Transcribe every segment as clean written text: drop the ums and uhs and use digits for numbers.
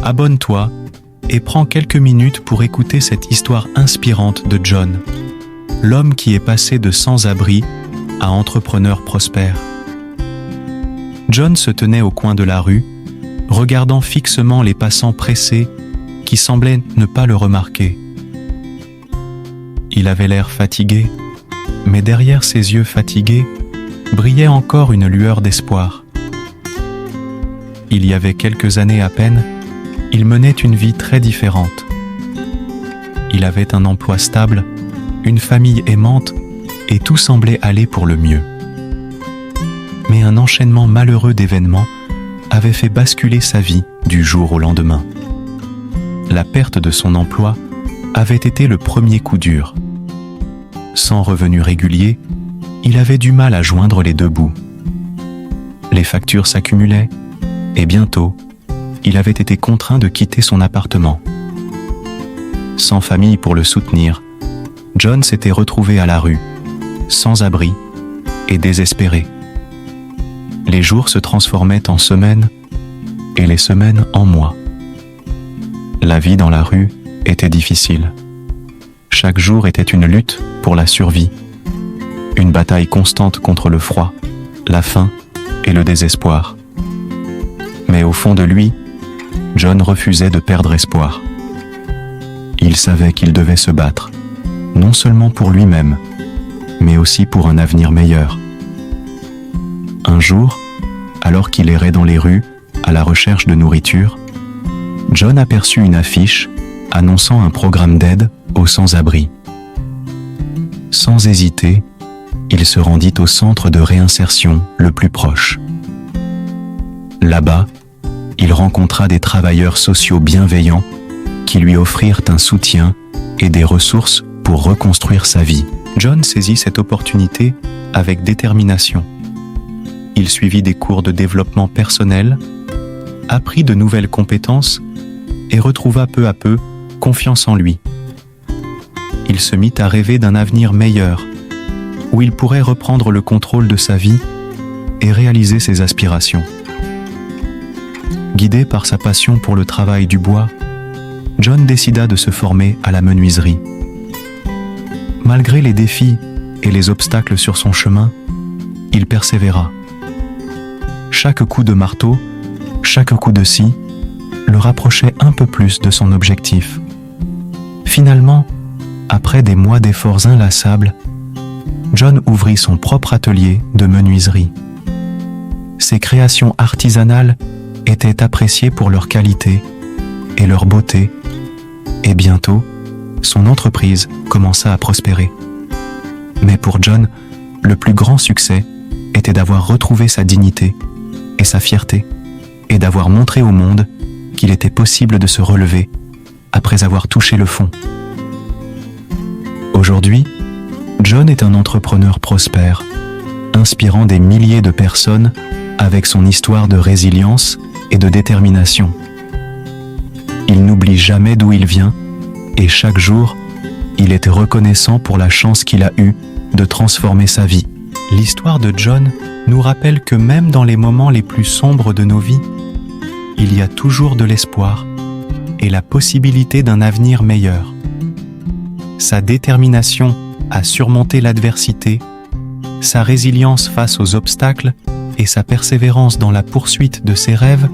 abonne-toi et prends quelques minutes pour écouter cette histoire inspirante de John, l'homme qui est passé de sans-abri à entrepreneur prospère. John se tenait au coin de la rue, regardant fixement les passants pressés qui semblaient ne pas le remarquer. Il avait l'air fatigué, mais derrière ses yeux fatigués brillait encore une lueur d'espoir. Il y avait quelques années à peine, il menait une vie très différente. Il avait un emploi stable, une famille aimante, et tout semblait aller pour le mieux. Mais un enchaînement malheureux d'événements avait fait basculer sa vie du jour au lendemain. La perte de son emploi avait été le premier coup dur. Sans revenu régulier, il avait du mal à joindre les deux bouts. Les factures s'accumulaient, et bientôt, il avait été contraint de quitter son appartement. Sans famille pour le soutenir, John s'était retrouvé à la rue, sans abri et désespéré. Les jours se transformaient en semaines et les semaines en mois. La vie dans la rue était difficile. Chaque jour était une lutte pour la survie, une bataille constante contre le froid, la faim et le désespoir. Mais au fond de lui, John refusait de perdre espoir. Il savait qu'il devait se battre, non seulement pour lui-même, mais aussi pour un avenir meilleur. Un jour, alors qu'il errait dans les rues à la recherche de nourriture, John aperçut une affiche annonçant un programme d'aide aux sans-abri. Sans hésiter, il se rendit au centre de réinsertion le plus proche. Là-bas, il rencontra des travailleurs sociaux bienveillants qui lui offrirent un soutien et des ressources pour reconstruire sa vie. John saisit cette opportunité avec détermination. Il suivit des cours de développement personnel, apprit de nouvelles compétences et retrouva peu à peu confiance en lui. Il se mit à rêver d'un avenir meilleur, où il pourrait reprendre le contrôle de sa vie et réaliser ses aspirations. Guidé par sa passion pour le travail du bois, John décida de se former à la menuiserie. Malgré les défis et les obstacles sur son chemin, il persévéra. Chaque coup de marteau, chaque coup de scie, le rapprochait un peu plus de son objectif. Finalement, après des mois d'efforts inlassables, John ouvrit son propre atelier de menuiserie. Ses créations artisanales étaient appréciées pour leur qualité et leur beauté, et bientôt, son entreprise commença à prospérer. Mais pour John, le plus grand succès était d'avoir retrouvé sa dignité et sa fierté, et d'avoir montré au monde qu'il était possible de se relever après avoir touché le fond. Aujourd'hui, John est un entrepreneur prospère, inspirant des milliers de personnes avec son histoire de résilience et de détermination. Il n'oublie jamais d'où il vient et chaque jour, il est reconnaissant pour la chance qu'il a eue de transformer sa vie. L'histoire de John nous rappelle que même dans les moments les plus sombres de nos vies, il y a toujours de l'espoir et la possibilité d'un avenir meilleur. Sa détermination à surmonter l'adversité, sa résilience face aux obstacles et sa persévérance dans la poursuite de ses rêves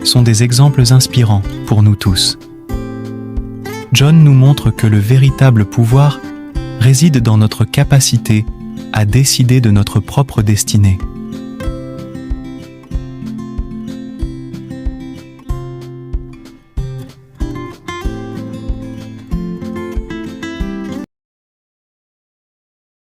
sont des exemples inspirants pour nous tous. John nous montre que le véritable pouvoir réside dans notre capacité à décider de notre propre destinée.